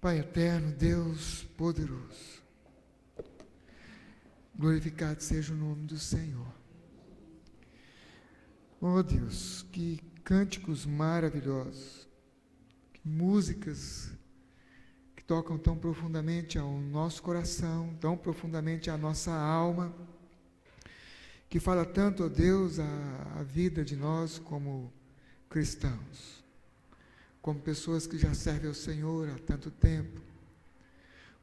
Pai eterno, Deus poderoso, glorificado seja o nome do Senhor. Oh Deus, que cânticos maravilhosos, que músicas que tocam tão profundamente ao nosso coração, tão profundamente à nossa alma, que fala tanto, ó Deus, a vida de nós como cristãos, como pessoas que já servem ao Senhor há tanto tempo,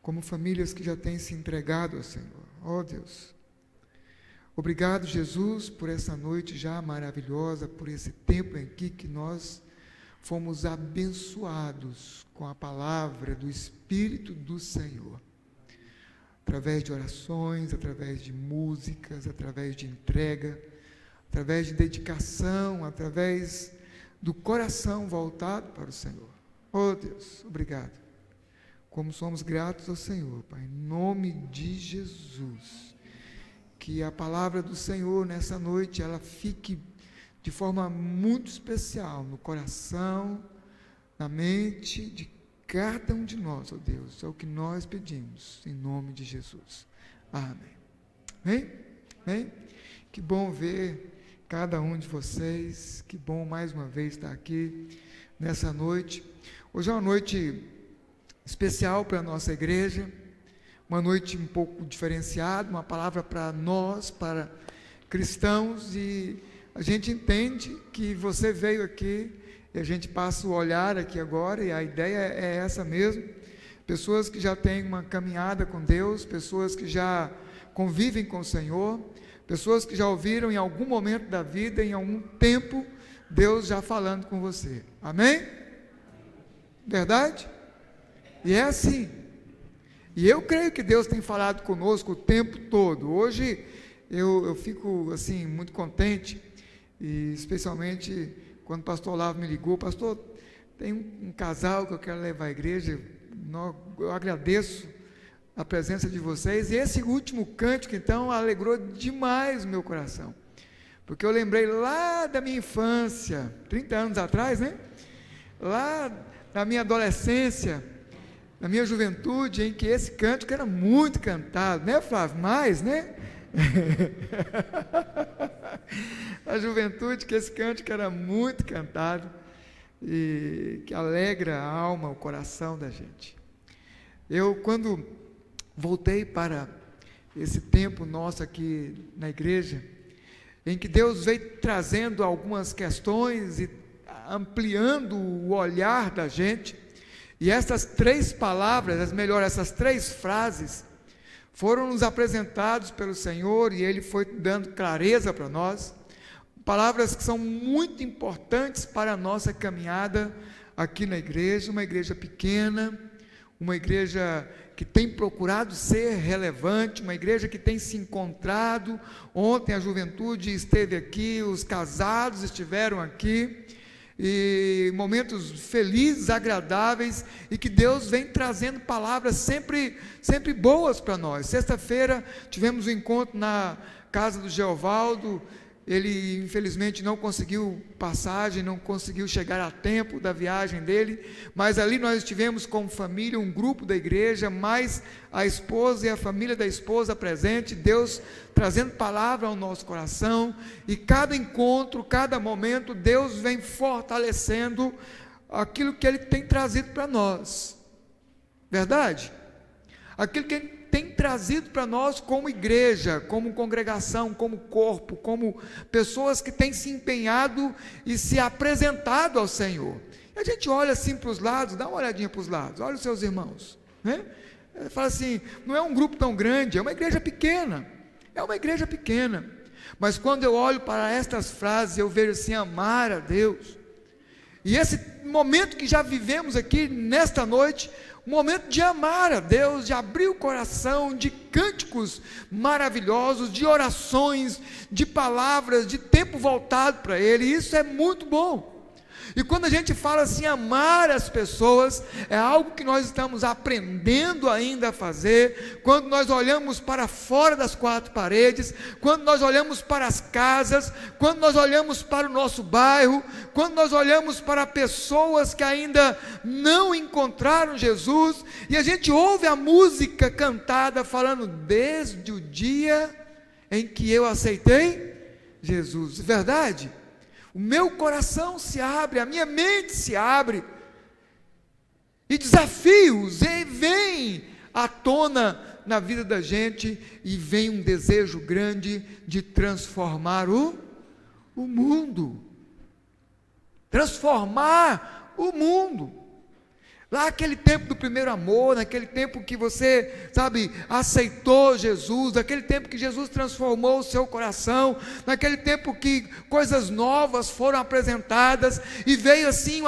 como famílias que já têm se entregado ao Senhor. Ó Deus, obrigado, Jesus, por essa noite já maravilhosa, por esse tempo em que nós fomos abençoados com a palavra do Espírito do Senhor, através de orações, através de músicas, através de entrega, através de dedicação, através do coração voltado para o Senhor. Oh Deus, obrigado. Como somos gratos ao Senhor, Pai, em nome de Jesus, que a palavra do Senhor nessa noite, ela fique de forma muito especial no coração, na mente de cada um de nós, ó Deus, é o que nós pedimos, em nome de Jesus. Amém. Amém? Amém? Que bom ver cada um de vocês, que bom mais uma vez estar aqui nessa noite. Hoje é uma noite especial para a nossa igreja, uma noite um pouco diferenciada, uma palavra para nós, para cristãos, e a gente entende que você veio aqui, e a gente passa o olhar aqui agora, e a ideia é essa mesmo, pessoas que já têm uma caminhada com Deus, pessoas que já convivem com o Senhor, pessoas que já ouviram em algum momento da vida, em algum tempo, Deus já falando com você. Amém? Verdade? E é assim. E eu creio que Deus tem falado conosco o tempo todo. Hoje eu fico assim muito contente, e especialmente quando o pastor Olavo me ligou: pastor, tem um casal que eu quero levar à igreja. Eu agradeço a presença de vocês, e esse último cântico então alegrou demais o meu coração, porque eu lembrei lá da minha infância, 30 anos atrás, né? Lá da minha adolescência, na minha juventude, em que esse cântico era muito cantado, né, Flávio? Mais, né? Na juventude, que esse cântico era muito cantado, e que alegra a alma, o coração da gente. Eu, quando voltei para esse tempo nosso aqui na igreja, em que Deus veio trazendo algumas questões e ampliando o olhar da gente, e essas três palavras, essas três frases, foram nos apresentados pelo Senhor, e Ele foi dando clareza para nós, palavras que são muito importantes para a nossa caminhada aqui na igreja, uma igreja pequena, uma igreja que tem procurado ser relevante, uma igreja que tem se encontrado. Ontem a juventude esteve aqui, os casados estiveram aqui, e momentos felizes, agradáveis, e que Deus vem trazendo palavras sempre boas para nós. Sexta-feira tivemos um encontro na casa do Geovaldo. Ele infelizmente não conseguiu passagem, não conseguiu chegar a tempo da viagem dele, mas ali nós estivemos como família, um grupo da igreja, mais a esposa e a família da esposa presente, Deus trazendo palavra ao nosso coração, e cada encontro, cada momento, Deus vem fortalecendo aquilo que Ele tem trazido para nós, verdade? Aquilo que Ele tem trazido para nós como igreja, como congregação, como corpo, como pessoas que têm se empenhado e se apresentado ao Senhor. E a gente olha assim para os lados, dá uma olhadinha para os lados, olha os seus irmãos, né? Fala assim, não é um grupo tão grande, é uma igreja pequena, mas quando eu olho para estas frases, eu vejo assim, amar a Deus, e esse momento que já vivemos aqui nesta noite, um momento de amar a Deus, de abrir o coração, de cânticos maravilhosos, de orações, de palavras, de tempo voltado para Ele, isso é muito bom. E quando a gente fala assim, amar as pessoas, é algo que nós estamos aprendendo ainda a fazer. Quando nós olhamos para fora das quatro paredes, quando nós olhamos para as casas, quando nós olhamos para o nosso bairro, quando nós olhamos para pessoas que ainda não encontraram Jesus, e a gente ouve a música cantada falando, desde o dia em que eu aceitei Jesus. Verdade? O meu coração se abre, a minha mente se abre, e desafios vêm à tona na vida da gente, e vem um desejo grande de transformar o mundo, transformar o mundo. Lá aquele tempo do primeiro amor, naquele tempo que você, aceitou Jesus, naquele tempo que Jesus transformou o seu coração, naquele tempo que coisas novas foram apresentadas, e veio assim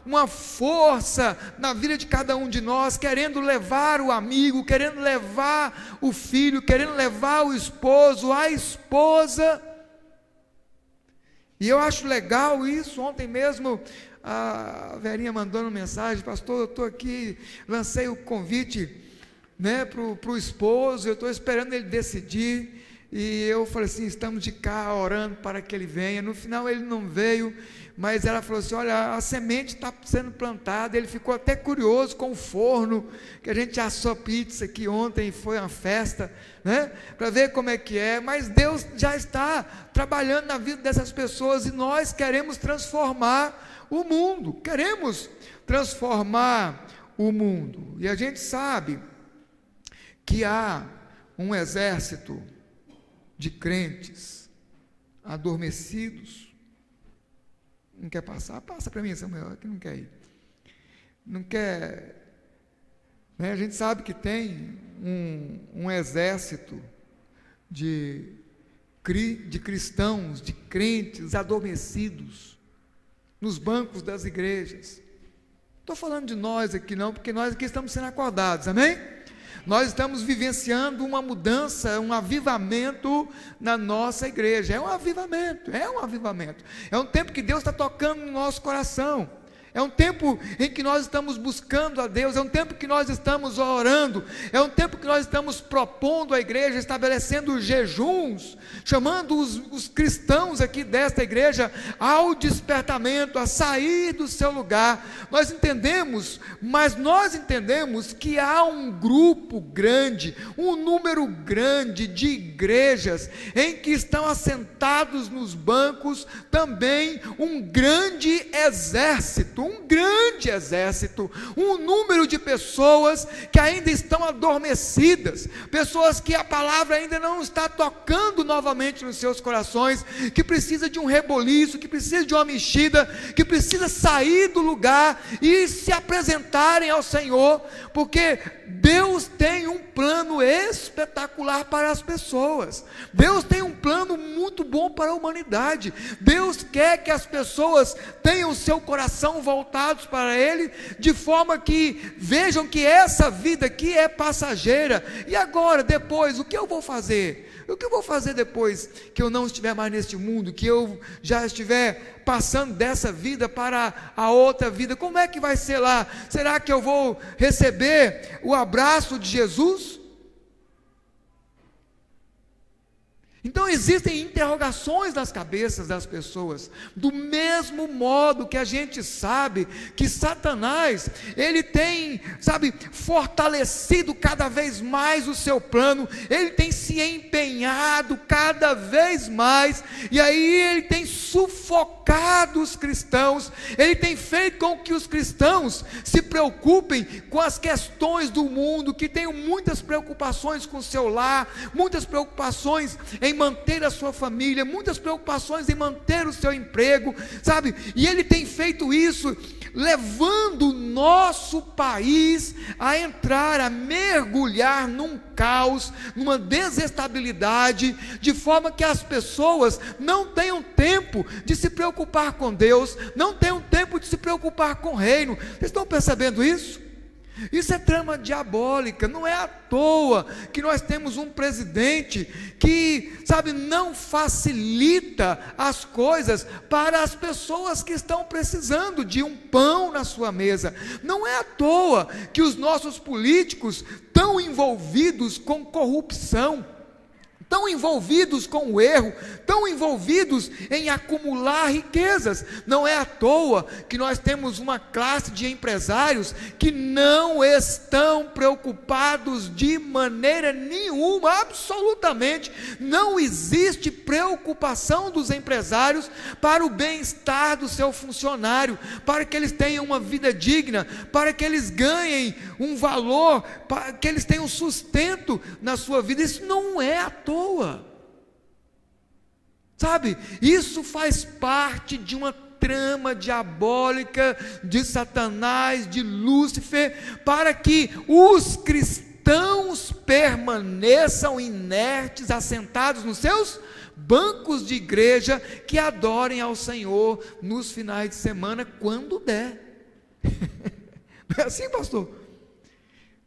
uma força na vida de cada um de nós, querendo levar o amigo, querendo levar o filho, querendo levar o esposo, a esposa. E eu acho legal isso. Ontem mesmo a Verinha mandando mensagem, pastor, eu estou aqui, lancei o convite, para o esposo, eu estou esperando ele decidir, e eu falei assim, estamos de cá orando para que ele venha. No final ele não veio, mas ela falou assim, olha, a semente está sendo plantada. Ele ficou até curioso com o forno, que a gente assou pizza aqui ontem, foi uma festa, para ver como é que é. Mas Deus já está trabalhando na vida dessas pessoas, e nós queremos transformar o mundo, queremos transformar o mundo. E a gente sabe que há um exército de crentes adormecidos. Não quer passar? Passa para mim, Samuel, que não quer ir. Não quer. A gente sabe que tem um exército de cristãos, de crentes adormecidos nos bancos das igrejas. Estou falando de nós aqui não, porque nós aqui estamos sendo acordados, amém? Nós estamos vivenciando uma mudança, um avivamento na nossa igreja. É um avivamento. É um tempo que Deus está tocando no nosso coração. É um tempo em que nós estamos buscando a Deus, é um tempo que nós estamos orando, é um tempo que nós estamos propondo à igreja, estabelecendo jejuns, chamando os cristãos aqui desta igreja ao despertamento, a sair do seu lugar. Nós entendemos que há um grupo grande, um número grande de igrejas em que estão assentados nos bancos também um grande exército, um número de pessoas que ainda estão adormecidas, pessoas que a palavra ainda não está tocando novamente nos seus corações, que precisa de um reboliço, que precisa de uma mexida, que precisa sair do lugar e se apresentarem ao Senhor, porque Deus tem um plano espetacular para as pessoas. Deus tem um plano muito bom para a humanidade. Deus quer que as pessoas tenham o seu coração voltados para Ele, de forma que vejam que essa vida aqui é passageira. E agora, depois, o que eu vou fazer? O que eu vou fazer depois que eu não estiver mais neste mundo, que eu já estiver passando dessa vida para a outra vida? Como é que vai ser lá? Será que eu vou receber o abraço de Jesus? Então existem interrogações nas cabeças das pessoas, do mesmo modo que a gente sabe que Satanás, ele tem, fortalecido cada vez mais o seu plano, ele tem se empenhado cada vez mais, e aí ele tem sufocado os cristãos, ele tem feito com que os cristãos se preocupem com as questões do mundo, que tenham muitas preocupações com o seu lar, muitas preocupações em manter a sua família, muitas preocupações em manter o seu emprego, e ele tem feito isso, levando o nosso país a entrar, a mergulhar num caos, numa desestabilidade, de forma que as pessoas não tenham tempo de se preocupar com Deus, não tenham tempo de se preocupar com o reino. Vocês estão percebendo isso? Isso é trama diabólica. Não é à toa que nós temos um presidente que, sabe, não facilita as coisas para as pessoas que estão precisando de um pão na sua mesa. Não é à toa que os nossos políticos estão envolvidos com corrupção, tão envolvidos com o erro, tão envolvidos em acumular riquezas. Não é à toa que nós temos uma classe de empresários que não estão preocupados de maneira nenhuma, absolutamente. Não existe preocupação dos empresários para o bem-estar do seu funcionário, para que eles tenham uma vida digna, para que eles ganhem um valor, para que eles tenham sustento na sua vida. Isso não é à toa. Sabe, isso faz parte de uma trama diabólica de Satanás, de Lúcifer, para que os cristãos permaneçam inertes, assentados nos seus bancos de igreja, que adorem ao Senhor nos finais de semana, quando der. Não é assim, pastor?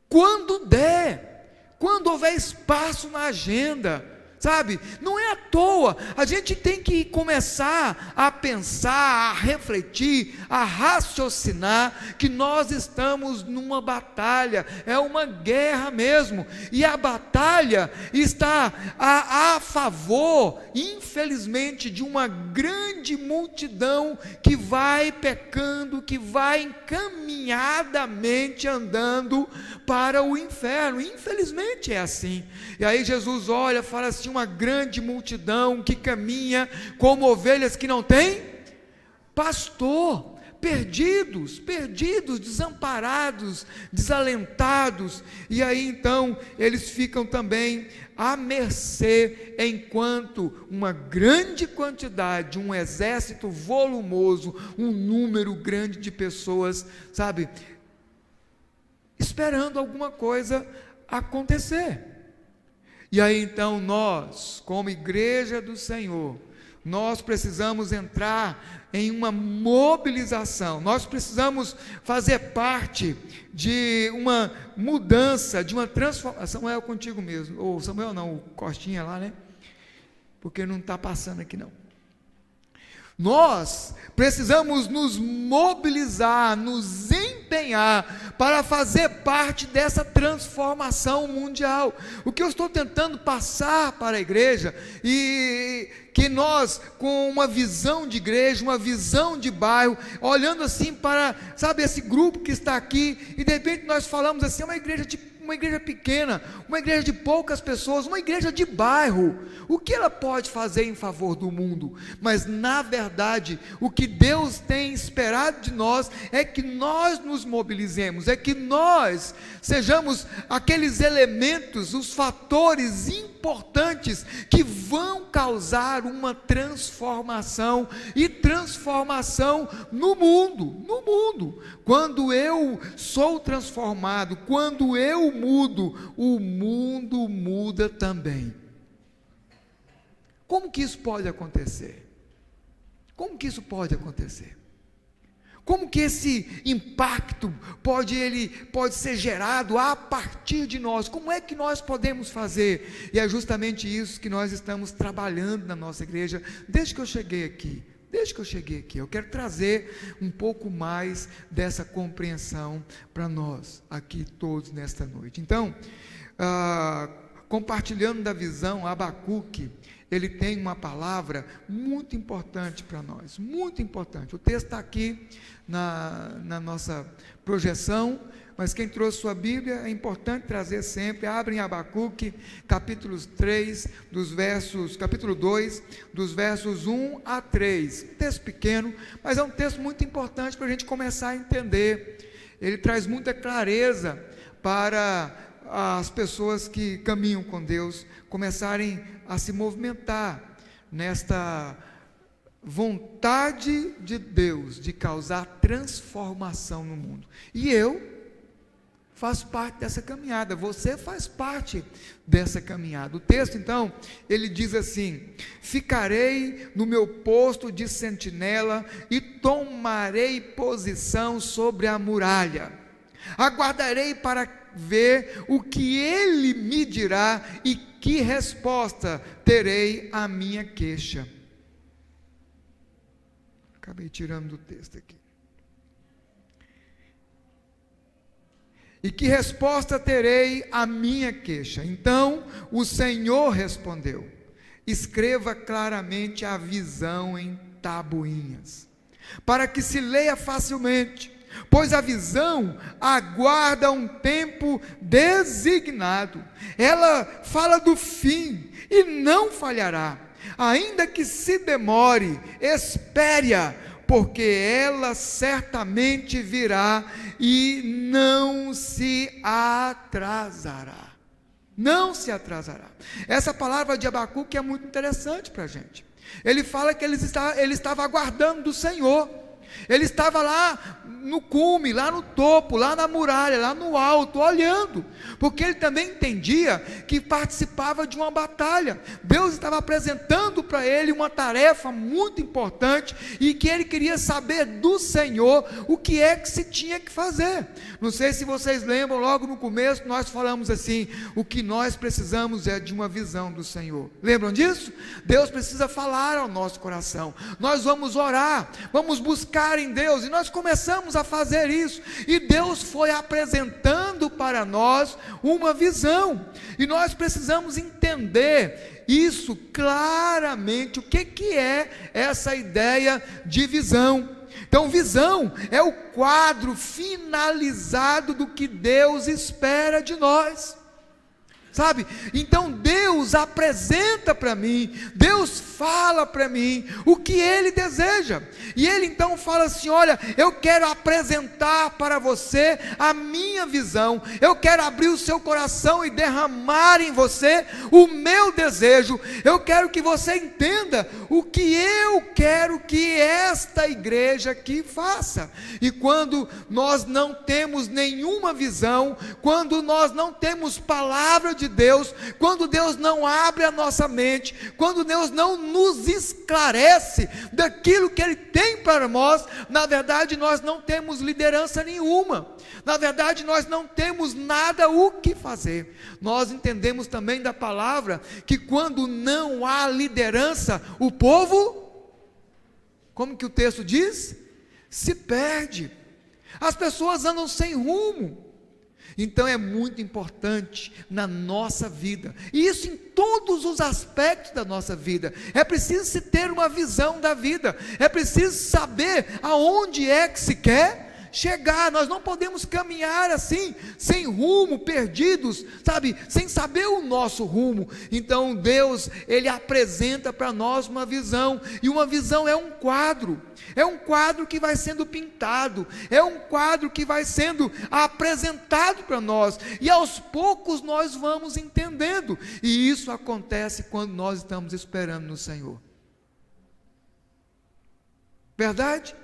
Quando der, quando houver espaço na agenda, sabe, não é à toa. A gente tem que começar a pensar, a refletir, a raciocinar, que nós estamos numa batalha, é uma guerra mesmo, e a batalha está a favor, infelizmente, de uma grande multidão que vai pecando, que vai encaminhadamente andando para o inferno. Infelizmente é assim. E aí Jesus olha, fala assim: uma grande multidão que caminha como ovelhas que não têm pastor, perdidos, desamparados, desalentados. E aí então eles ficam também à mercê, enquanto uma grande quantidade, um exército volumoso, um número grande de pessoas, sabe, esperando alguma coisa acontecer. E aí então nós, como igreja do Senhor, nós precisamos entrar em uma mobilização, nós precisamos fazer parte de uma mudança, de uma transformação. Samuel, contigo mesmo, ou Samuel não, o Costinha lá, né? Porque não está passando aqui não. Nós precisamos nos mobilizar, nos empenhar para fazer parte dessa transformação mundial. O que eu estou tentando passar para a igreja, e que nós, com uma visão de igreja, uma visão de bairro, olhando assim para, sabe, esse grupo que está aqui, e de repente nós falamos assim: uma igreja pequena, uma igreja de poucas pessoas, uma igreja de bairro, o que ela pode fazer em favor do mundo? Mas na verdade, o que Deus tem esperado de nós é que nós nos mobilizemos, é que nós sejamos aqueles elementos, os fatores importantes que vão causar uma transformação, e transformação no mundo. Quando eu sou transformado, quando eu mudo, o mundo muda também. Como que isso pode acontecer? Como que isso pode acontecer? Como que esse impacto pode ser gerado a partir de nós? Como é que nós podemos fazer? E é justamente isso que nós estamos trabalhando na nossa igreja desde que eu cheguei aqui. Eu quero trazer um pouco mais dessa compreensão para nós aqui todos nesta noite. Então, compartilhando da visão, Abacuque, ele tem uma palavra muito importante para nós, muito importante. O texto está aqui na nossa projeção, mas quem trouxe sua Bíblia, é importante trazer sempre. Abrem Abacuque, capítulo 2, dos versos 1 a 3. Um texto pequeno, mas é um texto muito importante para a gente começar a entender. Ele traz muita clareza para as pessoas que caminham com Deus começarem a se movimentar nesta vontade de Deus de causar transformação no mundo. E eu faço parte dessa caminhada, você faz parte dessa caminhada. O texto então, ele diz assim: ficarei no meu posto de sentinela e tomarei posição sobre a muralha. Aguardarei para ver o que ele me dirá e que resposta terei à minha queixa. Acabei tirando do texto aqui. E que resposta terei à minha queixa? Então o Senhor respondeu: escreva claramente a visão em tabuinhas, para que se leia facilmente, pois a visão aguarda um tempo designado. Ela fala do fim e não falhará. Ainda que se demore, espere-a, porque ela certamente virá e não se atrasará. Não se atrasará. Essa palavra de Abacuque é muito interessante para a gente. Ele fala que ele estava aguardando do Senhor. Ele estava lá no cume, lá no topo, lá na muralha, lá no alto, olhando, porque ele também entendia que participava de uma batalha. Deus estava apresentando para ele uma tarefa muito importante e que ele queria saber do Senhor o que é que se tinha que fazer. Não sei se vocês lembram, logo no começo nós falamos assim: o que nós precisamos é de uma visão do Senhor. Lembram disso? Deus precisa falar ao nosso coração. Nós vamos orar, vamos buscar em Deus, e nós começamos a fazer isso, e Deus foi apresentando para nós uma visão, e nós precisamos entender isso claramente, o que é essa ideia de visão. Então, visão é o quadro finalizado do que Deus espera de nós, sabe? Então Deus apresenta para mim, Deus fala para mim o que Ele deseja, e Ele então fala assim: olha, eu quero apresentar para você a minha visão, eu quero abrir o seu coração e derramar em você o meu desejo, eu quero que você entenda o que eu quero que esta igreja aqui faça. E quando nós não temos nenhuma visão, quando nós não temos palavra de Deus, quando Deus não abre a nossa mente, quando Deus não nos esclarece daquilo que Ele tem para nós, na verdade nós não temos liderança nenhuma, na verdade nós não temos nada o que fazer. Nós entendemos também da palavra que quando não há liderança, o povo, como que o texto diz? Se perde, as pessoas andam sem rumo. Então é muito importante na nossa vida, e isso em todos os aspectos da nossa vida. É preciso se ter uma visão da vida, é preciso saber aonde é que se quer chegar. Nós não podemos caminhar assim, sem rumo, perdidos, sabe, sem saber o nosso rumo. Então Deus, Ele apresenta para nós uma visão, e uma visão é um quadro que vai sendo pintado, é um quadro que vai sendo apresentado para nós, e aos poucos nós vamos entendendo, e isso acontece quando nós estamos esperando no Senhor. Verdade?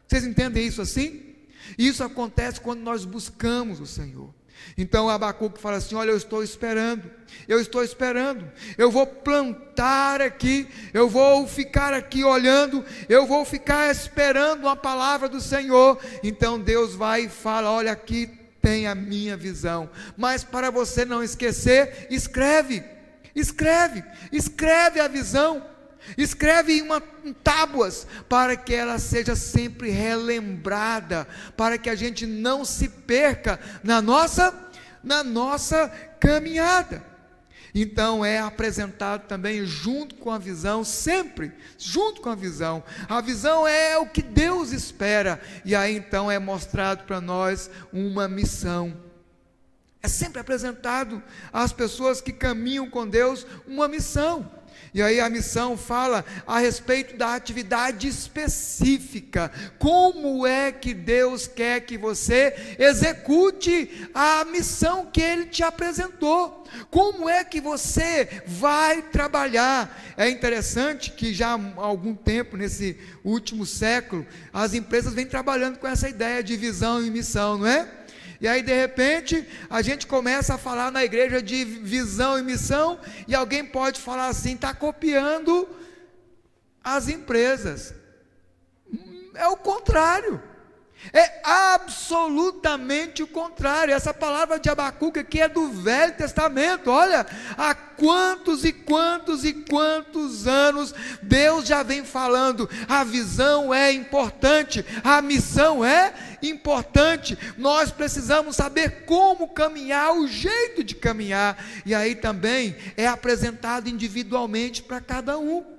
Vocês entendem isso assim? Isso acontece quando nós buscamos o Senhor. Então Abacuque fala assim: olha, eu estou esperando, eu vou plantar aqui, eu vou ficar aqui olhando, eu vou ficar esperando a palavra do Senhor. Então Deus vai e fala: olha, aqui tem a minha visão, mas para você não esquecer, escreve a visão, escreve em tábuas, para que ela seja sempre relembrada, para que a gente não se perca na nossa caminhada. Então é apresentado também junto com a visão, sempre junto com a visão. A visão é o que Deus espera, e aí então é mostrado para nós uma missão. É sempre apresentado às pessoas que caminham com Deus uma missão. E aí a missão fala a respeito da atividade específica. Como é que Deus quer que você execute a missão que Ele te apresentou? Como é que você vai trabalhar? É interessante que já há algum tempo, nesse último século, as empresas vêm trabalhando com essa ideia de visão e missão, não é? E aí de repente a gente começa a falar na igreja de visão e missão, e alguém pode falar assim: está copiando as empresas. É o contrário. É absolutamente o contrário. Essa palavra de Abacuque aqui é do Velho Testamento. Olha, há quantos e quantos e quantos anos Deus já vem falando. A visão é importante, a missão é importante. Nós precisamos saber como caminhar, o jeito de caminhar. E aí também é apresentado individualmente para cada um.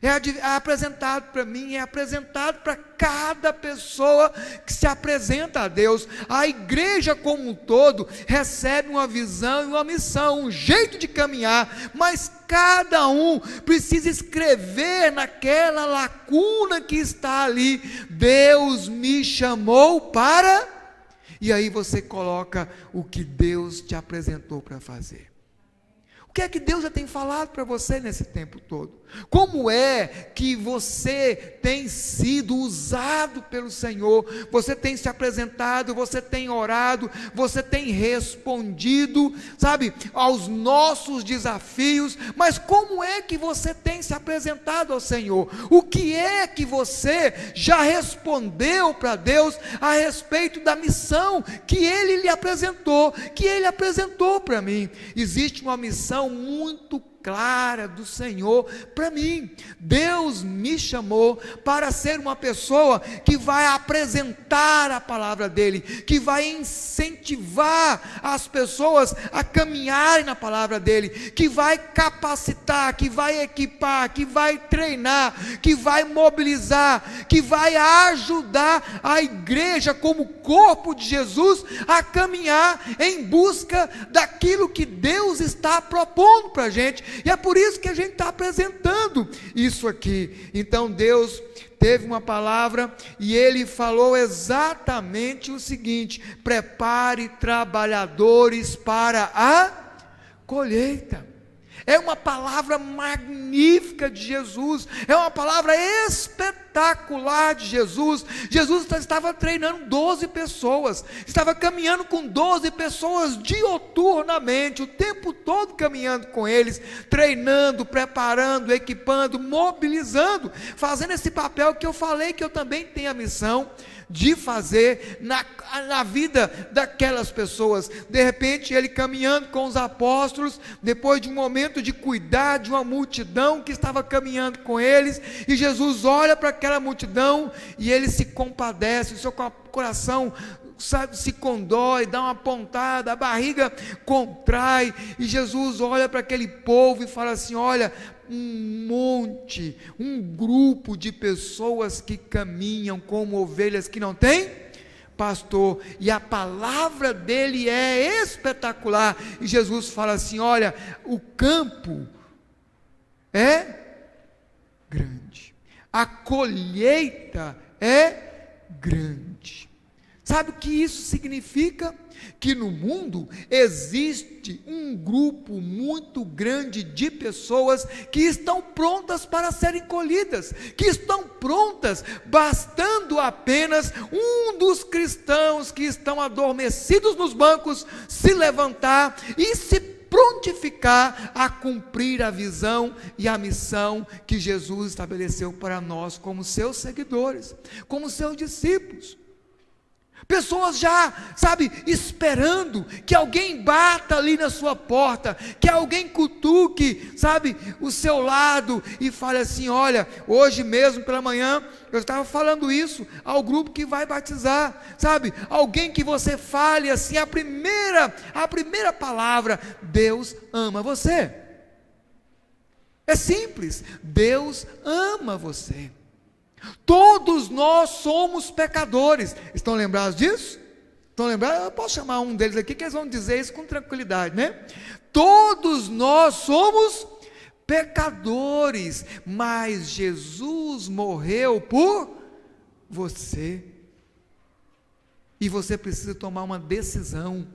É apresentado para mim, é apresentado para cada pessoa que se apresenta a Deus. A igreja como um todo recebe uma visão e uma missão, um jeito de caminhar, mas cada um precisa escrever naquela lacuna que está ali. Deus me chamou para... E aí você coloca o que Deus te apresentou para fazer. O que é que Deus já tem falado para você nesse tempo todo? Como é que você tem sido usado pelo Senhor? Você tem se apresentado, você tem orado, você tem respondido, sabe, aos nossos desafios, mas como é que você tem se apresentado ao Senhor? O que é que você já respondeu para Deus a respeito da missão que Ele lhe apresentou, que Ele apresentou para mim? Existe uma missão muito clara do Senhor para mim. Deus me chamou para ser uma pessoa que vai apresentar a palavra dele, que vai incentivar as pessoas a caminharem na palavra dele, que vai capacitar, que vai equipar, que vai treinar, que vai mobilizar, que vai ajudar a igreja como corpo de Jesus a caminhar em busca daquilo que Deus está propondo para a gente. E é por isso que a gente está apresentando isso aqui. Então Deus teve uma palavra e Ele falou exatamente o seguinte: prepare trabalhadores para a colheita. É uma palavra magnífica de Jesus, é uma palavra espetacular de Jesus. Jesus estava treinando 12 pessoas, estava caminhando com 12 pessoas dioturnamente, o tempo todo caminhando com eles, treinando, preparando, equipando, mobilizando, fazendo esse papel que eu falei que eu também tenho a missão de fazer na vida daquelas pessoas. De repente ele caminhando com os apóstolos, depois de um momento de cuidar de uma multidão que estava caminhando com eles, e Jesus olha para aquela multidão e ele se compadece, o seu coração, sabe, se condói, dá uma pontada, a barriga contrai, e Jesus olha para aquele povo e fala assim: olha, um grupo de pessoas que caminham como ovelhas que não têm pastor, e a palavra dele é espetacular, e Jesus fala assim: olha, o campo é grande, a colheita é grande. Sabe o que isso significa? Que no mundo existe um grupo muito grande de pessoas que estão prontas para serem colhidas, que estão prontas, bastando apenas um dos cristãos que estão adormecidos nos bancos se levantar e se prontificar a cumprir a visão e a missão que Jesus estabeleceu para nós como seus seguidores, como seus discípulos. Pessoas já, sabe, esperando que alguém bata ali na sua porta, que alguém cutuque, sabe, o seu lado e fale assim: olha, hoje mesmo pela manhã eu estava falando isso ao grupo que vai batizar, sabe, alguém que você fale assim a primeira palavra: Deus ama você. É simples, Deus ama você. Todos nós somos pecadores. Estão lembrados disso? Estão lembrados? Eu posso chamar um deles aqui que eles vão dizer isso com tranquilidade, né? Todos nós somos pecadores, mas Jesus morreu por você. E você precisa tomar uma decisão.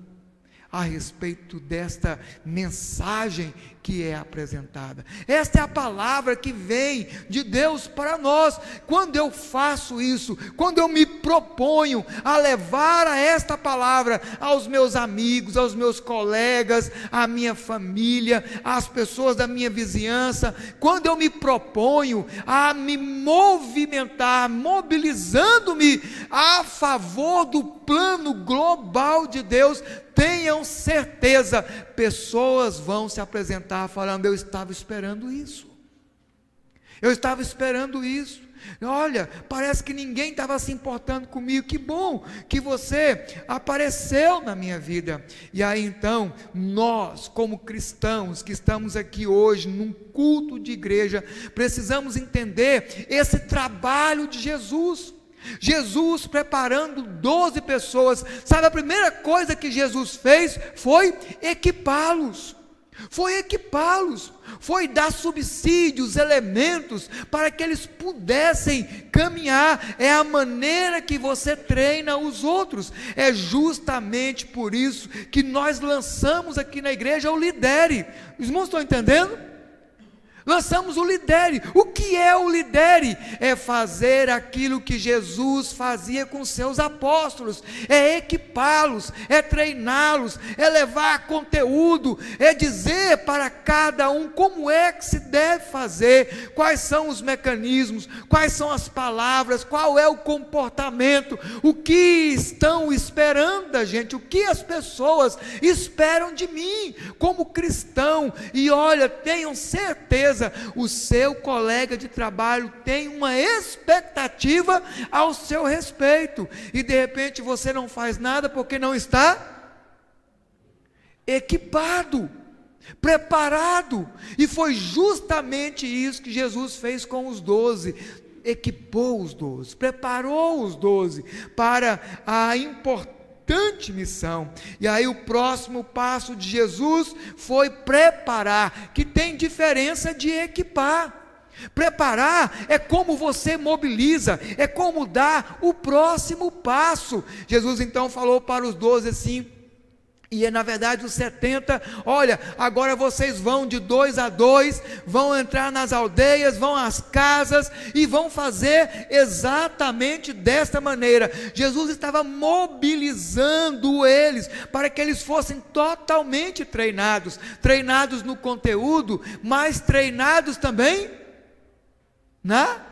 a respeito desta mensagem que é apresentada. Esta é a palavra que vem de Deus para nós. Quando eu faço isso, quando eu me proponho a levar a esta palavra aos meus amigos, aos meus colegas, à minha família, às pessoas da minha vizinhança, quando eu me proponho a me movimentar, mobilizando-me a favor do plano global de Deus, tenham certeza, pessoas vão se apresentar falando: eu estava esperando isso, eu estava esperando isso, olha, parece que ninguém estava se importando comigo, que bom que você apareceu na minha vida. E aí então, nós como cristãos que estamos aqui hoje, num culto de igreja, precisamos entender esse trabalho de Jesus. Jesus preparando 12 pessoas, sabe, a primeira coisa que Jesus fez foi equipá-los, foi dar subsídios, elementos, para que eles pudessem caminhar. É a maneira que você treina os outros. É justamente por isso que nós lançamos aqui na igreja o Lidere. Os irmãos estão entendendo? Lançamos o Lidere. O que é o Lidere? É fazer aquilo que Jesus fazia com seus apóstolos, é equipá-los, é treiná-los, é levar conteúdo, é dizer para cada um como é que se deve fazer, quais são os mecanismos, quais são as palavras, qual é o comportamento, o que estão esperando da gente, o que as pessoas esperam de mim como cristão. E olha, tenham certeza, o seu colega de trabalho tem uma expectativa ao seu respeito, e de repente você não faz nada porque não está equipado, preparado. E foi justamente isso que Jesus fez com os 12, equipou os 12, preparou os 12 para a importante missão. E aí o próximo passo de Jesus foi preparar, que tem diferença de equipar. Preparar é como você mobiliza, é como dar o próximo passo. Jesus então falou para os 12 assim, e na verdade os 70, olha, agora vocês vão de 2 a 2, vão entrar nas aldeias, vão às casas e vão fazer exatamente desta maneira. Jesus estava mobilizando eles para que eles fossem totalmente treinados no conteúdo, mas treinados também na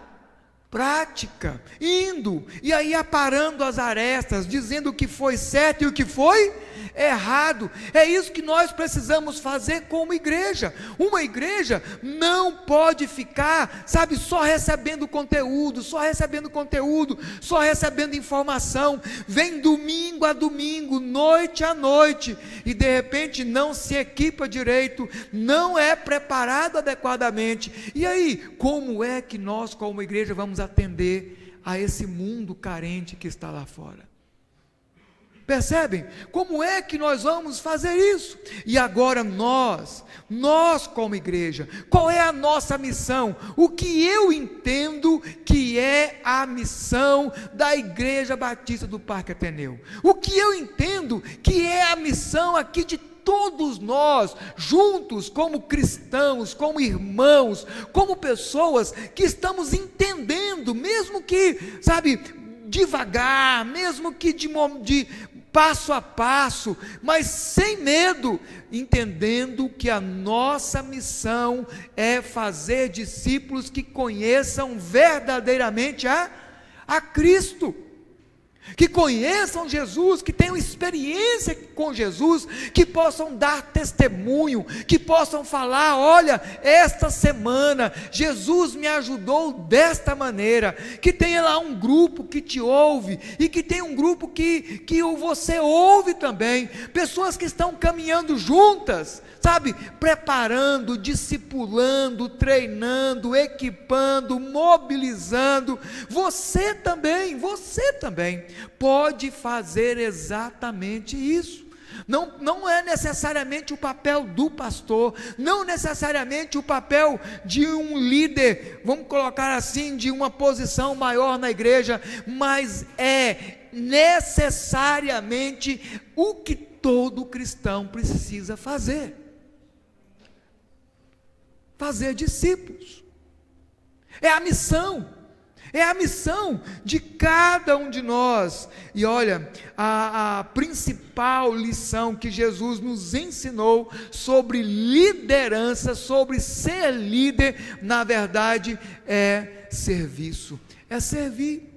prática, indo, e aí aparando as arestas, dizendo o que foi certo e o que foi errado. É isso que nós precisamos fazer como igreja. Uma igreja não pode ficar, sabe, só recebendo conteúdo, só recebendo informação, vem domingo a domingo, noite a noite, e de repente não se equipa direito, não é preparado adequadamente. E aí, como é que nós como igreja vamos atender a esse mundo carente que está lá fora? Percebem? Como é que nós vamos fazer isso? E agora nós como igreja, qual é a nossa missão? O que eu entendo que é a missão da Igreja Batista do Parque Ateneu? O que eu entendo que é a missão aqui de todos nós, juntos, como cristãos, como irmãos, como pessoas que estamos entendendo, mesmo que, sabe, devagar, mesmo que de passo a passo, mas sem medo, entendendo que a nossa missão é fazer discípulos que conheçam verdadeiramente a Cristo, que conheçam Jesus, que tenham experiência com Jesus, que possam dar testemunho, que possam falar: olha, esta semana Jesus me ajudou desta maneira. Que tenha lá um grupo que te ouve, e que tenha um grupo que você ouve também, pessoas que estão caminhando juntas, sabe, preparando, discipulando, treinando, equipando, mobilizando. Você também pode fazer exatamente isso. Não é necessariamente o papel do pastor, não necessariamente o papel de um líder, vamos colocar assim, de uma posição maior na igreja, mas é necessariamente o que todo cristão precisa fazer. Fazer discípulos. É a missão de cada um de nós. E olha, a principal lição que Jesus nos ensinou sobre liderança, sobre ser líder, na verdade, é serviço, é servir.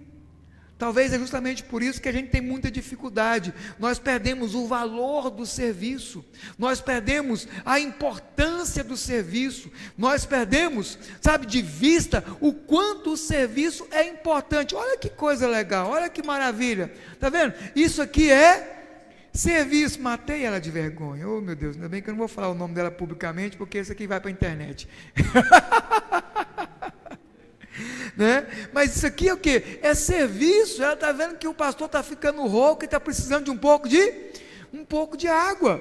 Talvez é justamente por isso que a gente tem muita dificuldade. Nós perdemos o valor do serviço, nós perdemos a importância do serviço, nós perdemos, sabe, de vista o quanto o serviço é importante. Olha que coisa legal, olha que maravilha, está vendo? Isso aqui é serviço. Matei ela de vergonha, oh meu Deus, ainda bem que eu não vou falar o nome dela publicamente, porque isso aqui vai para a internet. Né? Mas isso aqui é o que? É serviço. Ela está vendo que o pastor está ficando rouco e está precisando de um pouco de água.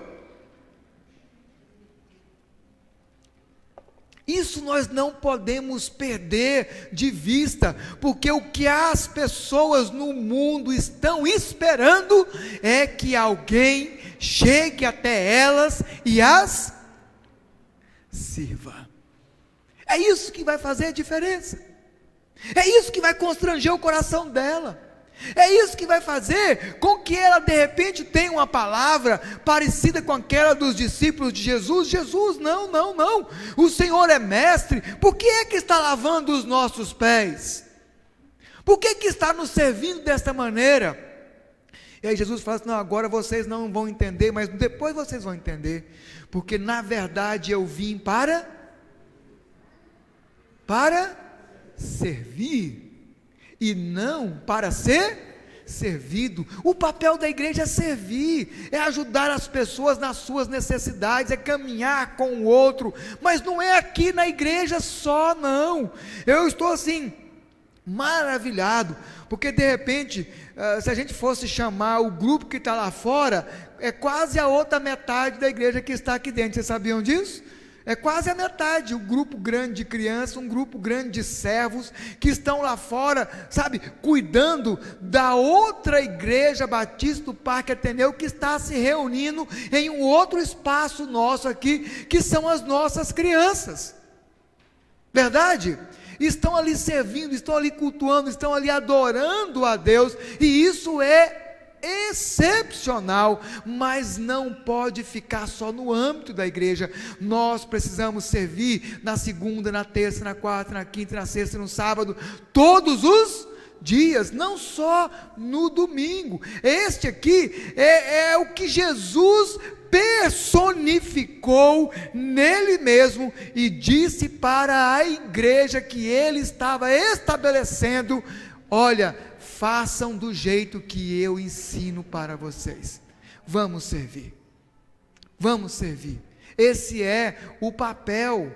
Isso nós não podemos perder de vista, porque o que as pessoas no mundo estão esperando é que alguém chegue até elas e as sirva. É isso que vai fazer a diferença. É isso que vai constranger o coração dela. É isso que vai fazer com que ela de repente tenha uma palavra parecida com aquela dos discípulos de Jesus. Jesus, não, o Senhor é mestre, por que é que está lavando os nossos pés? Por que é que está nos servindo desta maneira? E aí Jesus fala assim, não, agora vocês não vão entender, mas depois vocês vão entender, porque na verdade eu vim para servir, e não para ser servido. O papel da igreja é servir, é ajudar as pessoas nas suas necessidades, é caminhar com o outro, mas não é aqui na igreja só, não. Eu estou assim, maravilhado, porque de repente, se a gente fosse chamar o grupo que está lá fora, é quase a outra metade da igreja que está aqui dentro. Vocês sabiam disso? É quase a metade, um grupo grande de crianças, um grupo grande de servos, que estão lá fora, sabe, cuidando da outra igreja batista do Parque Ateneu, que está se reunindo em um outro espaço nosso aqui, que são as nossas crianças, verdade? Estão ali servindo, estão ali cultuando, estão ali adorando a Deus, e isso é excepcional, mas não pode ficar só no âmbito da igreja. Nós precisamos servir na segunda, na terça, na quarta, na quinta, na sexta, no sábado, todos os dias, não só no domingo. Este aqui é o que Jesus personificou nele mesmo e disse para a igreja que ele estava estabelecendo: olha, façam do jeito que eu ensino para vocês. Vamos servir. Vamos servir. Esse é o papel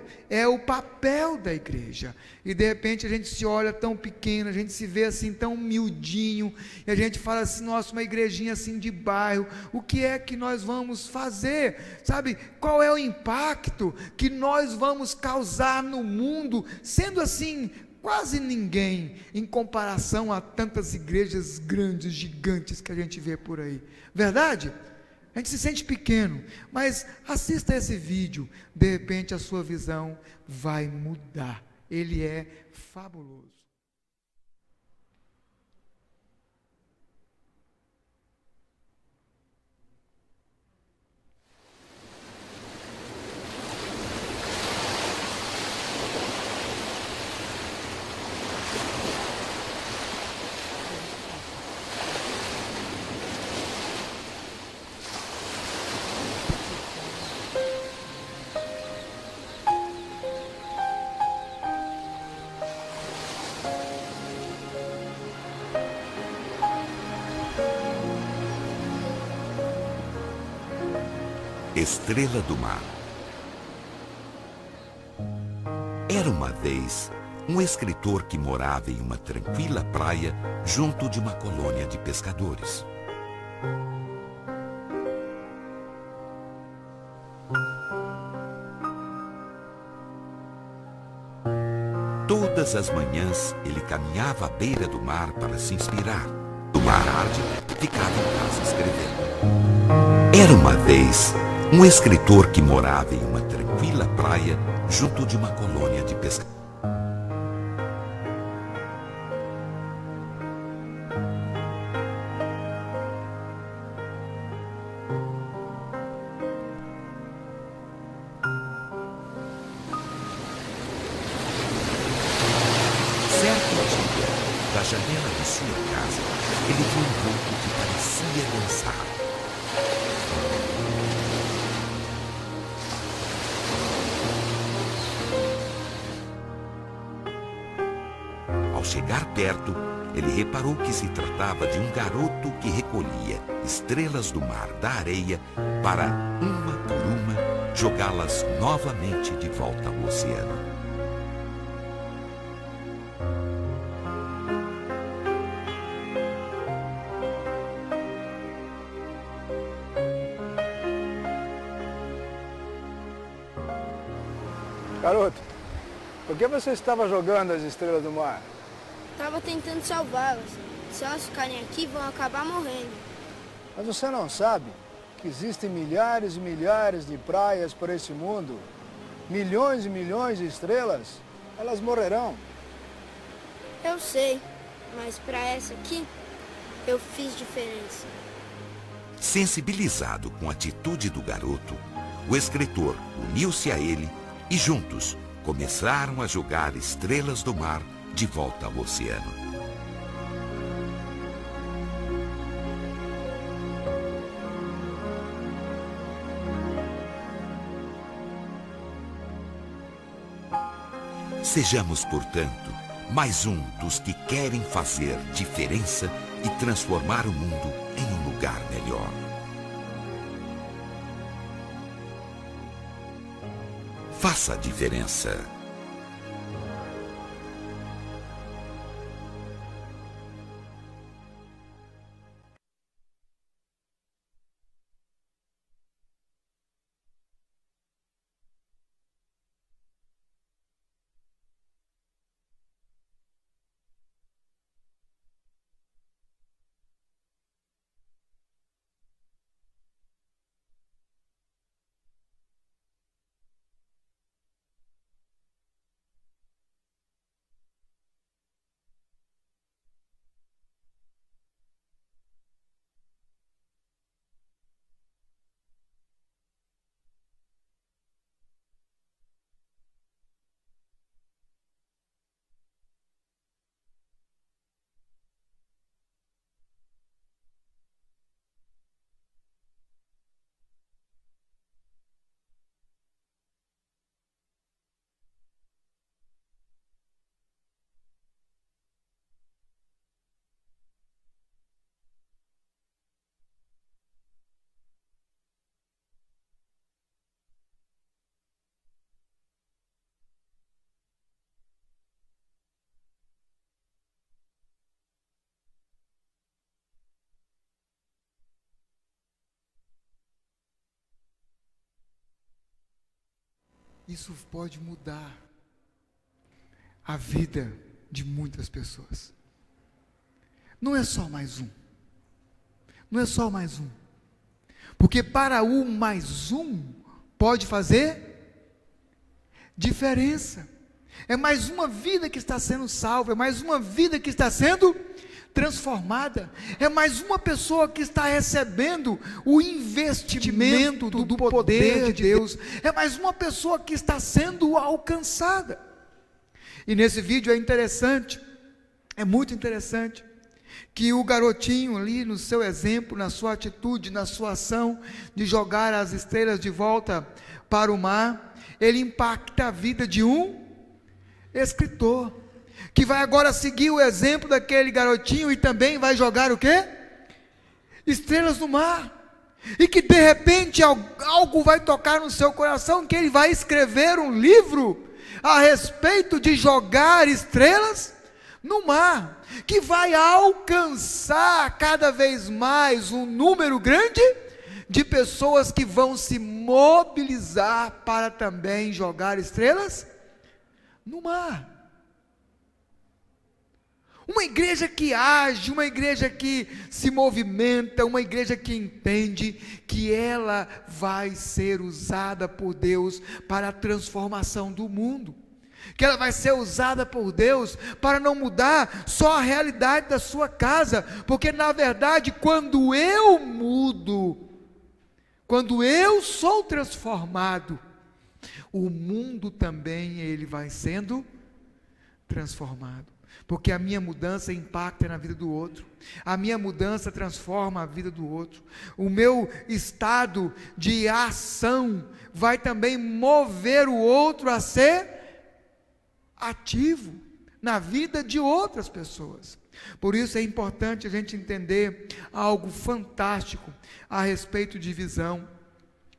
da igreja. E de repente a gente se olha tão pequeno, a gente se vê assim tão miudinho, e a gente fala assim, nossa, uma igrejinha assim de bairro, o que é que nós vamos fazer? Sabe, qual é o impacto que nós vamos causar no mundo, sendo assim, quase ninguém, em comparação a tantas igrejas grandes, gigantes que a gente vê por aí, verdade? A gente se sente pequeno, mas assista esse vídeo, de repente a sua visão vai mudar. Ele é fabuloso. Estrela do Mar. Era uma vez um escritor que morava em uma tranquila praia junto de uma colônia de pescadores. Todas as manhãs ele caminhava à beira do mar para se inspirar. Uma tarde ficava em casa escrevendo. Era uma vez um escritor que morava em uma tranquila praia junto de uma colônia de pescadores. Certo dia, da janela de sua casa, ele viu um vulto que parecia dançar. Ao chegar perto, ele reparou que se tratava de um garoto que recolhia estrelas do mar da areia para, uma por uma, jogá-las novamente de volta ao oceano. Garoto, por que você estava jogando as estrelas do mar? Estava tentando salvá-las. Se elas ficarem aqui, vão acabar morrendo. Mas você não sabe que existem milhares e milhares de praias por esse mundo? Milhões e milhões de estrelas? Elas morrerão. Eu sei, mas para essa aqui, eu fiz diferença. Sensibilizado com a atitude do garoto, o escritor uniu-se a ele e juntos começaram a jogar estrelas do mar de volta ao oceano. Sejamos, portanto, mais um dos que querem fazer diferença e transformar o mundo em um lugar melhor. Faça a diferença. Isso pode mudar a vida de muitas pessoas. Não é só mais um. Não é só mais um. Porque para o mais um pode fazer diferença. É mais uma vida que está sendo salva, é mais uma vida que está sendo transformada, é mais uma pessoa que está recebendo o investimento do poder de Deus, é mais uma pessoa que está sendo alcançada. E nesse vídeo é interessante, é muito interessante, que o garotinho ali no seu exemplo, na sua atitude, na sua ação de jogar as estrelas de volta para o mar, ele impacta a vida de um escritor, que vai agora seguir o exemplo daquele garotinho e também vai jogar o quê? Estrelas no mar. E que de repente algo vai tocar no seu coração, que ele vai escrever um livro a respeito de jogar estrelas no mar, que vai alcançar cada vez mais um número grande de pessoas que vão se mobilizar para também jogar estrelas no mar. Uma igreja que age, uma igreja que se movimenta, uma igreja que entende que ela vai ser usada por Deus para a transformação do mundo. Que ela vai ser usada por Deus para não mudar só a realidade da sua casa, porque na verdade quando eu mudo, quando eu sou transformado, o mundo também ele vai sendo transformado, porque a minha mudança impacta na vida do outro, a minha mudança transforma a vida do outro, o meu estado de ação vai também mover o outro a ser ativo na vida de outras pessoas. Por isso é importante a gente entender algo fantástico a respeito de visão,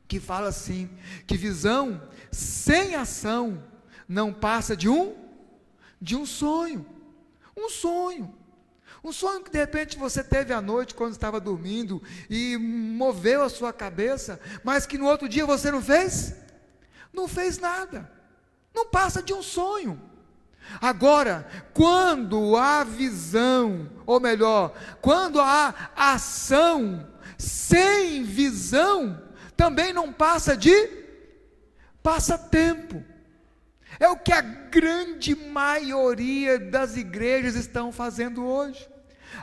que fala assim, que visão sem ação não passa de um sonho, um sonho que de repente você teve à noite quando estava dormindo e moveu a sua cabeça, mas que no outro dia você não fez nada, não passa de um sonho. Agora, quando há visão, ou melhor, quando há ação sem visão, também não passa de passatempo. É o que a grande maioria das igrejas estão fazendo hoje.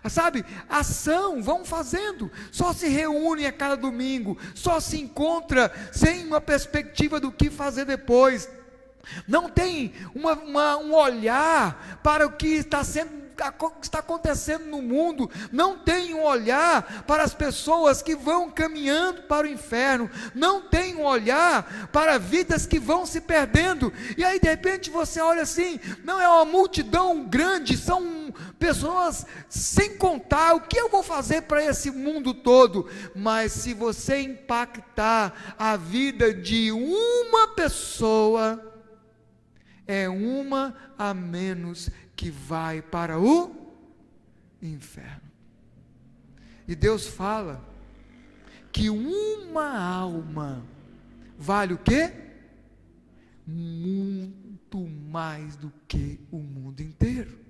Sabe, ação, vão fazendo, só se reúnem a cada domingo, só se encontra sem uma perspectiva do que fazer depois. Não tem um olhar para o que está acontecendo no mundo, não tem um olhar para as pessoas que vão caminhando para o inferno, não tem um olhar para vidas que vão se perdendo, e aí de repente você olha assim, não é uma multidão grande, são pessoas sem contar, o que eu vou fazer para esse mundo todo? Mas se você impactar a vida de uma pessoa, é uma a menos que vai para o inferno. E Deus fala que uma alma vale o quê? Muito mais do que o mundo inteiro.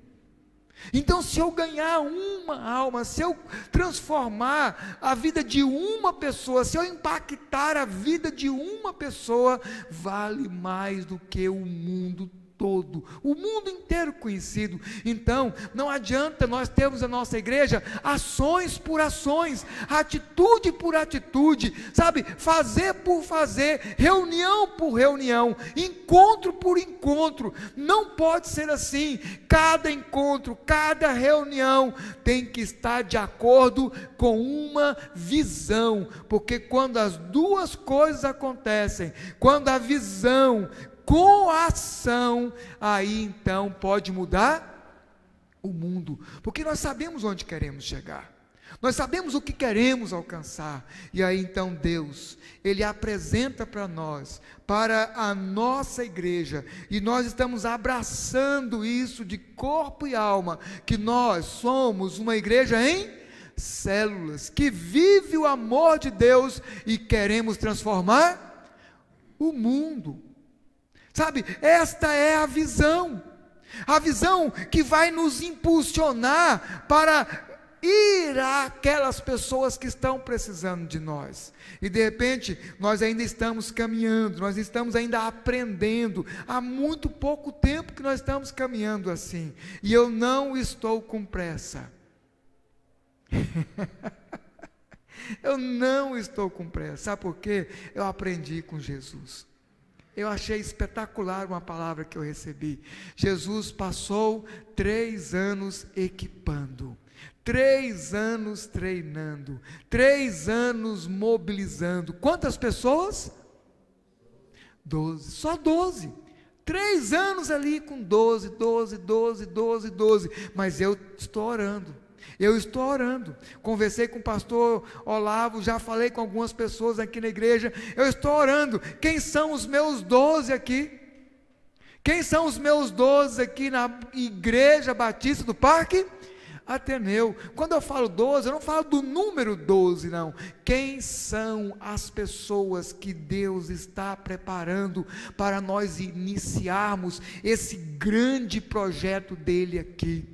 Então, se eu ganhar uma alma, se eu transformar a vida de uma pessoa, se eu impactar a vida de uma pessoa, vale mais do que o mundo todo, o mundo inteiro conhecido. Então, não adianta nós termos a nossa igreja ações por ações, atitude por atitude, sabe, fazer por fazer, reunião por reunião, encontro por encontro. Não pode ser assim. Cada encontro, cada reunião tem que estar de acordo com uma visão, porque quando as duas coisas acontecem, quando a visão com a ação, aí então pode mudar o mundo, porque nós sabemos onde queremos chegar, nós sabemos o que queremos alcançar, e aí então Deus, Ele apresenta para nós, para a nossa igreja, e nós estamos abraçando isso de corpo e alma, que nós somos uma igreja em células, que vive o amor de Deus, e queremos transformar o mundo. Sabe, esta é a visão que vai nos impulsionar para ir àquelas pessoas que estão precisando de nós, e de repente nós ainda estamos caminhando, nós estamos ainda aprendendo, há muito pouco tempo que nós estamos caminhando assim, e eu não estou com pressa, eu não estou com pressa, sabe por quê? Eu aprendi com Jesus. Eu achei espetacular uma palavra que eu recebi. Jesus passou 3 anos equipando, 3 anos treinando, 3 anos mobilizando. Quantas pessoas? 12, só 12. 3 anos ali com 12, mas eu estou orando. Conversei com o pastor Olavo, já falei com algumas pessoas aqui na igreja, eu estou orando. Quem são os meus 12 aqui? Quem são os meus 12 aqui na Igreja Batista do Parque Ateneu? Quando eu falo 12, eu não falo do número 12, não. Quem são as pessoas que Deus está preparando para nós iniciarmos esse grande projeto dele aqui?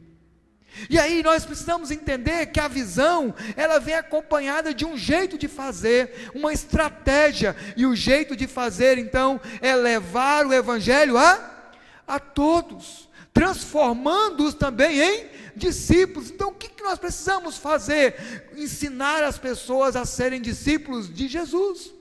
E aí nós precisamos entender que a visão, ela vem acompanhada de um jeito de fazer, uma estratégia, e o jeito de fazer então é levar o evangelho a todos, transformando-os também em discípulos. Então o que nós precisamos fazer? Ensinar as pessoas a serem discípulos de Jesus.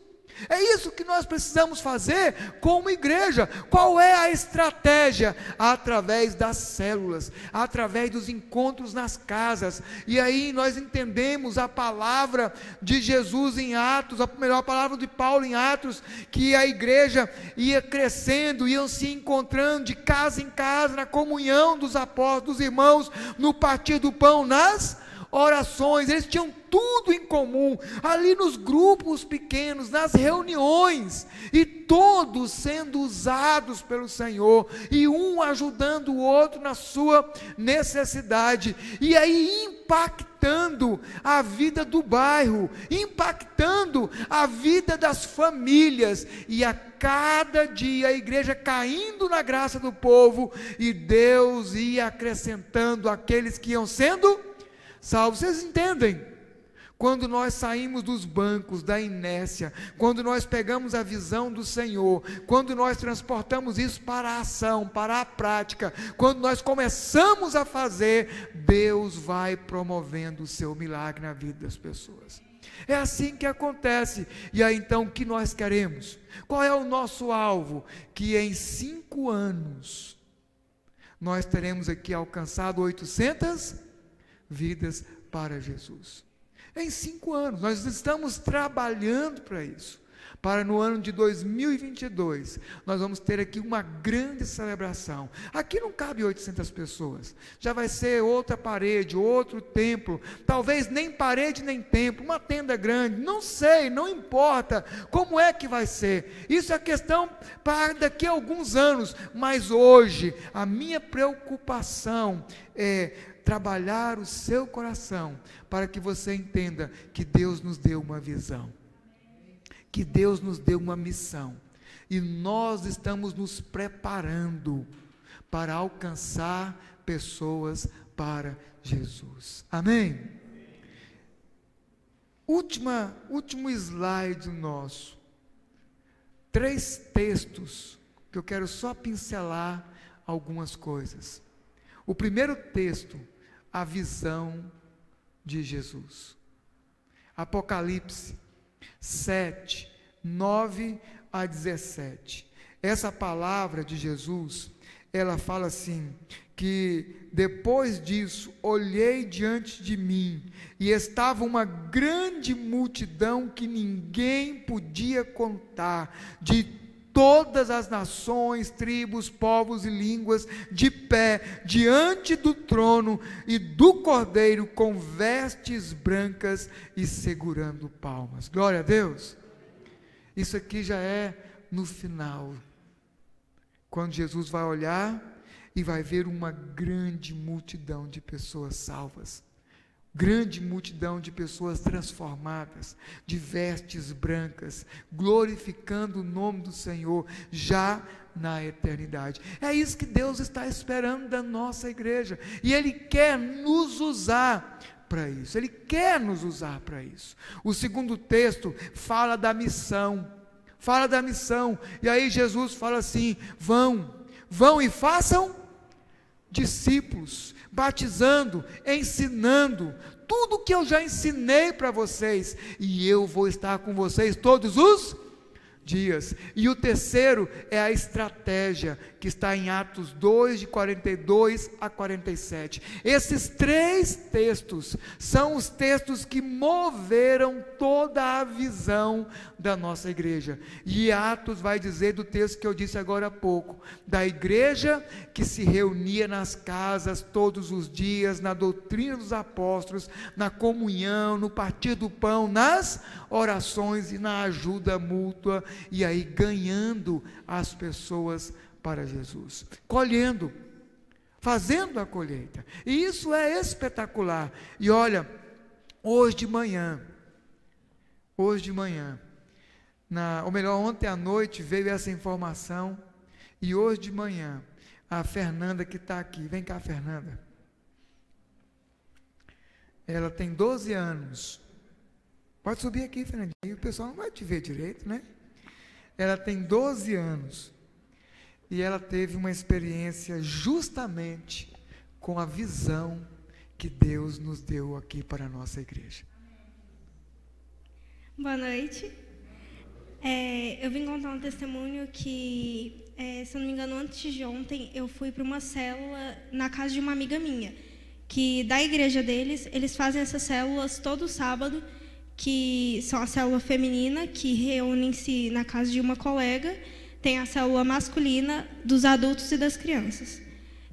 É isso que nós precisamos fazer como igreja. Qual é a estratégia? Através das células, através dos encontros nas casas. E aí nós entendemos a palavra de Jesus em Atos, a melhor palavra de Paulo em Atos, que a igreja ia crescendo, iam se encontrando de casa em casa, na comunhão dos apóstolos, dos irmãos, no partir do pão, nas orações. Eles tinham tudo em comum, ali nos grupos pequenos, nas reuniões, e todos sendo usados pelo Senhor, e um ajudando o outro na sua necessidade, e aí impactando a vida do bairro, impactando a vida das famílias, e a cada dia a igreja caindo na graça do povo, e Deus ia acrescentando aqueles que iam sendo salvos. Vocês entendem? Quando nós saímos dos bancos da inércia, quando nós pegamos a visão do Senhor, quando nós transportamos isso para a ação, para a prática, quando nós começamos a fazer, Deus vai promovendo o seu milagre na vida das pessoas. É assim que acontece. E aí então o que nós queremos? Qual é o nosso alvo? Que em 5 anos nós teremos aqui alcançado 800 vidas para Jesus. Em 5 anos, nós estamos trabalhando para isso. Para no ano de 2022, nós vamos ter aqui uma grande celebração. Aqui não cabe 800 pessoas, já vai ser outra parede, outro templo, talvez nem parede nem templo, uma tenda grande, não sei, não importa como é que vai ser. Isso é questão para daqui a alguns anos, mas hoje, a minha preocupação é trabalhar o seu coração, para que você entenda que Deus nos deu uma visão, que Deus nos deu uma missão, e nós estamos nos preparando para alcançar pessoas para Jesus. Amém? Último slide nosso, 3 textos, que eu quero só pincelar algumas coisas. O primeiro texto, a visão de Jesus. Apocalipse 7, 9 a 17. Essa palavra de Jesus, ela fala assim, que depois disso, olhei diante de mim, e estava uma grande multidão que ninguém podia contar, de todas as nações, tribos, povos e línguas, de pé, diante do trono e do Cordeiro, com vestes brancas e segurando palmas. Glória a Deus. Isso aqui já é no final, quando Jesus vai olhar e vai ver uma grande multidão de pessoas salvas, grande multidão de pessoas transformadas, de vestes brancas, glorificando o nome do Senhor, já na eternidade. É isso que Deus está esperando da nossa igreja, e Ele quer nos usar para isso, Ele quer nos usar para isso. O segundo texto fala da missão, e aí Jesus fala assim, vão e façam discípulos, batizando, ensinando, tudo que eu já ensinei para vocês, e eu vou estar com vocês todos os dias. E o terceiro é a estratégia, que está em Atos 2, de 42 a 47. Esses 3 textos são os textos que moveram toda a visão da nossa igreja. E Atos vai dizer do texto que eu disse agora há pouco, da igreja que se reunia nas casas todos os dias, na doutrina dos apóstolos, na comunhão, no partir do pão, nas orações e na ajuda mútua, e aí ganhando as pessoas para Jesus, colhendo, fazendo a colheita, e isso é espetacular. E olha, hoje de manhã, ou melhor, ontem à noite veio essa informação, e hoje de manhã, a Fernanda que está aqui, vem cá, Fernanda, Ela tem 12 anos. Pode subir aqui, Fernandinho, o pessoal não vai te ver direito, né? Ela tem 12 anos. E ela teve uma experiência justamente com a visão que Deus nos deu aqui para a nossa igreja. Boa noite. Eu vim contar um testemunho que, se eu não me engano, antes de ontem, eu fui para uma célula na casa de uma amiga minha, que da igreja deles, eles fazem essas células todo sábado, que são a célula feminina, que reúnem-se na casa de uma colega, tem a célula masculina dos adultos e das crianças.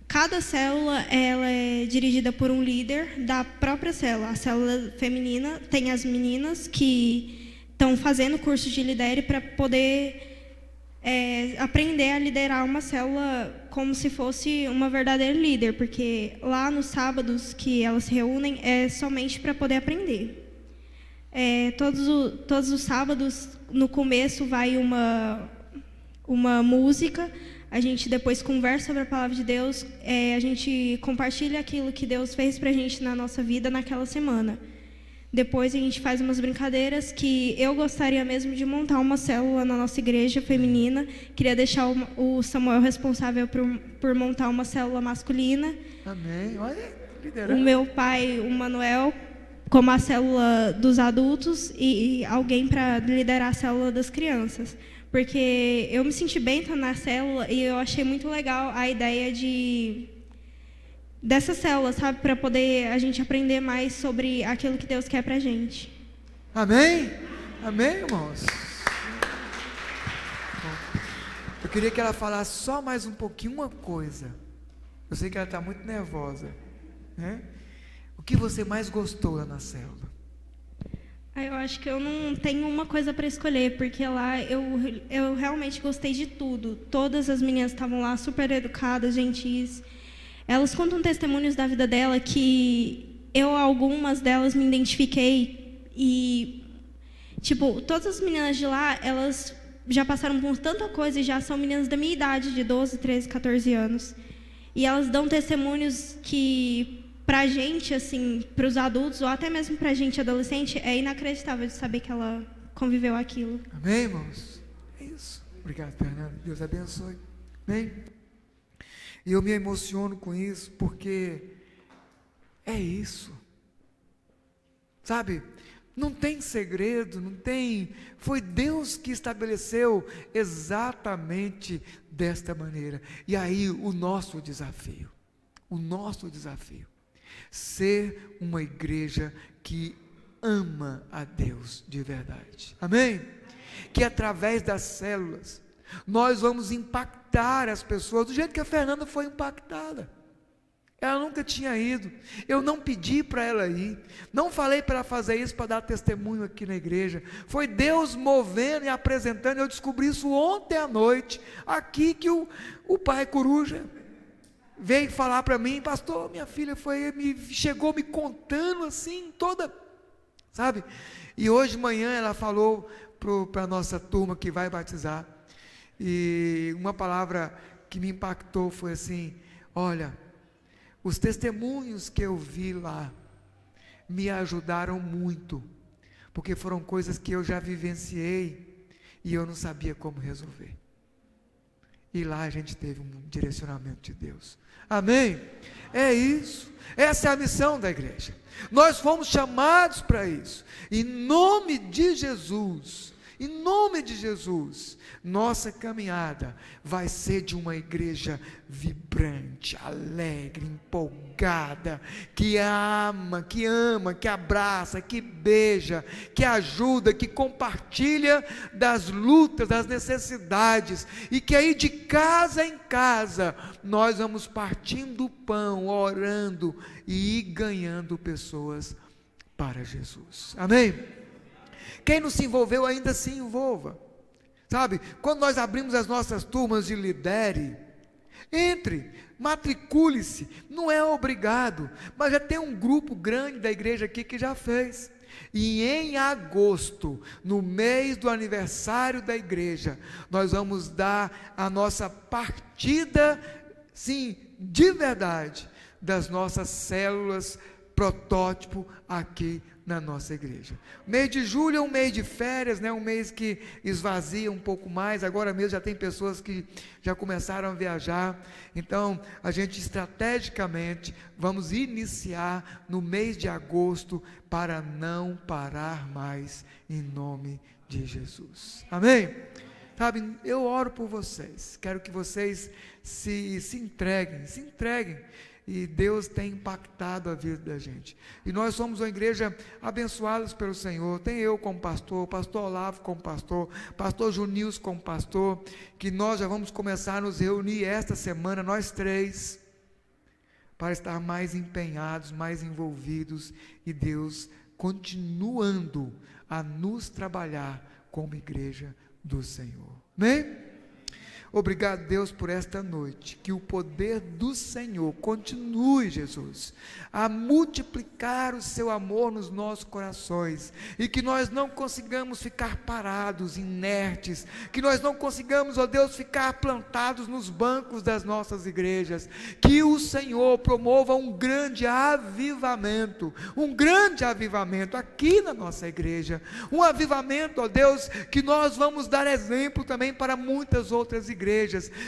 Cada célula ela é dirigida por um líder da própria célula. A célula feminina tem as meninas que estão fazendo curso de lidere para poder aprender a liderar uma célula como se fosse uma verdadeira líder, porque lá nos sábados que elas se reúnem é somente para poder aprender. Todos os sábados, no começo, vai uma música, a gente depois conversa sobre a palavra de Deus, a gente compartilha aquilo que Deus fez para a gente na nossa vida naquela semana. Depois a gente faz umas brincadeiras que eu gostaria mesmo de montar uma célula na nossa igreja feminina. Queria deixar o Samuel responsável por montar uma célula masculina. Amém. Olha, liderando. O meu pai, o Manuel, como a célula dos adultos e alguém para liderar a célula das crianças. Porque eu me senti bem na célula e eu achei muito legal a ideia dessa célula, sabe? Para poder a gente aprender mais sobre aquilo que Deus quer para a gente. Amém? Amém, irmãos? Eu queria que ela falasse só mais um pouquinho, uma coisa. Eu sei que ela está muito nervosa, né? O que você mais gostou lá na célula? Eu acho que eu não tenho uma coisa para escolher, porque lá eu realmente gostei de tudo. Todas as meninas estavam lá super educadas, gentis. Elas contam testemunhos da vida dela que algumas delas me identifiquei. E, todas as meninas de lá, elas já passaram por tanta coisa e já são meninas da minha idade, de 12, 13, 14 anos. E elas dão testemunhos que, pra gente, assim, para os adultos, ou até mesmo pra gente adolescente, é inacreditável de saber que ela conviveu aquilo. Amém, irmãos? É isso. Obrigado, Fernando. Deus abençoe. Amém? E eu me emociono com isso, porque é isso. Sabe? Não tem segredo, não tem. Foi Deus que estabeleceu exatamente desta maneira. E aí, o nosso desafio. Ser uma igreja que ama a Deus de verdade. Amém? Que através das células nós vamos impactar as pessoas do jeito que a Fernanda foi impactada. Ela nunca tinha ido. Eu não pedi para ela ir. Não falei para ela fazer isso para dar testemunho aqui na igreja. Foi Deus movendo e apresentando. Eu descobri isso ontem à noite, aqui, que o pai Coruja veio falar para mim: pastor, minha filha chegou me contando assim, toda, sabe? E hoje de manhã ela falou para a nossa turma que vai batizar, e uma palavra que me impactou foi assim: olha, os testemunhos que eu vi lá me ajudaram muito, porque foram coisas que eu já vivenciei e eu não sabia como resolver. E lá a gente teve um direcionamento de Deus. Amém? É isso. Essa é a missão da igreja. Nós fomos chamados para isso. Em nome de Jesus, nossa caminhada vai ser de uma igreja vibrante, alegre, empolgada, que ama, que abraça, que beija, que ajuda, que compartilha das lutas, das necessidades, e que aí de casa em casa nós vamos partindo o pão, orando e ganhando pessoas para Jesus. Amém? Quem não se envolveu ainda se envolva. Sabe, quando nós abrimos as nossas turmas de lidere, entre, matricule-se, não é obrigado, mas já tem um grupo grande da igreja aqui que já fez. E em agosto, no mês do aniversário da igreja, nós vamos dar a nossa partida, sim, de verdade, das nossas células protótipo aqui na nossa igreja. O mês de julho é um mês de férias, né? Um mês que esvazia um pouco mais. Agora mesmo já tem pessoas que já começaram a viajar. Então, a gente estrategicamente vamos iniciar no mês de agosto para não parar mais, em nome de Jesus. Amém? Sabe, eu oro por vocês. Quero que vocês se entreguem. E Deus tem impactado a vida da gente, e nós somos uma igreja abençoados pelo Senhor. Tem eu como pastor, pastor Olavo como pastor, pastor Junils como pastor, que nós já vamos começar a nos reunir esta semana, nós três, para estar mais empenhados, mais envolvidos, e Deus continuando a nos trabalhar como igreja do Senhor. Amém? Obrigado, Deus, por esta noite, que o poder do Senhor continue, Jesus, a multiplicar o seu amor nos nossos corações, e que nós não consigamos ficar parados, inertes, que nós não consigamos, ó Deus, ficar plantados nos bancos das nossas igrejas, que o Senhor promova um grande avivamento aqui na nossa igreja, um avivamento, ó Deus, que nós vamos dar exemplo também para muitas outras igrejas,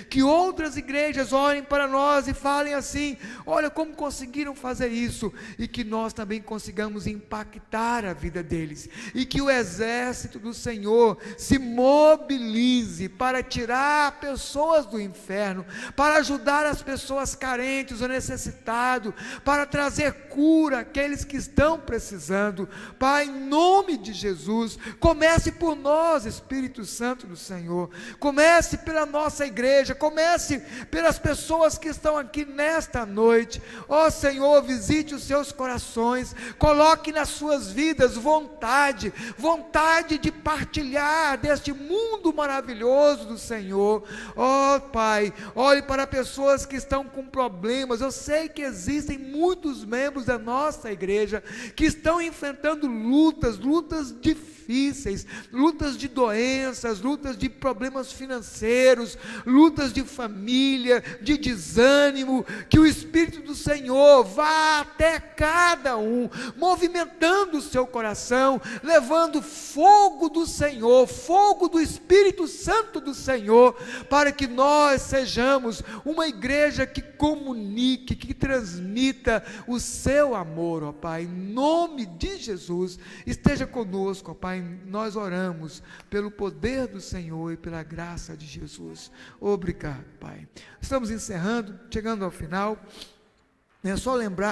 que outras igrejas olhem para nós e falem assim: olha como conseguiram fazer isso, e que nós também consigamos impactar a vida deles, e que o exército do Senhor se mobilize para tirar pessoas do inferno, para ajudar as pessoas carentes ou necessitadas, para trazer cura àqueles que estão precisando. Pai, em nome de Jesus, comece por nós, Espírito Santo do Senhor, comece pela nossa igreja, comece pelas pessoas que estão aqui nesta noite. Ó Senhor, visite os seus corações, coloque nas suas vidas vontade de partilhar deste mundo maravilhoso do Senhor. Ó Pai, olhe para pessoas que estão com problemas. Eu sei que existem muitos membros da nossa igreja que estão enfrentando lutas difíceis, lutas de doenças, lutas de problemas financeiros, lutas de família, de desânimo. Que o Espírito do Senhor vá até cada um, movimentando o seu coração, levando fogo do Senhor, fogo do Espírito Santo do Senhor, para que nós sejamos uma igreja que comunique, que transmita o seu amor, ó Pai. Em nome de Jesus, esteja conosco, ó Pai. Nós oramos pelo poder do Senhor e pela graça de Jesus. Obrigado, Pai. Estamos encerrando, chegando ao final. É só lembrar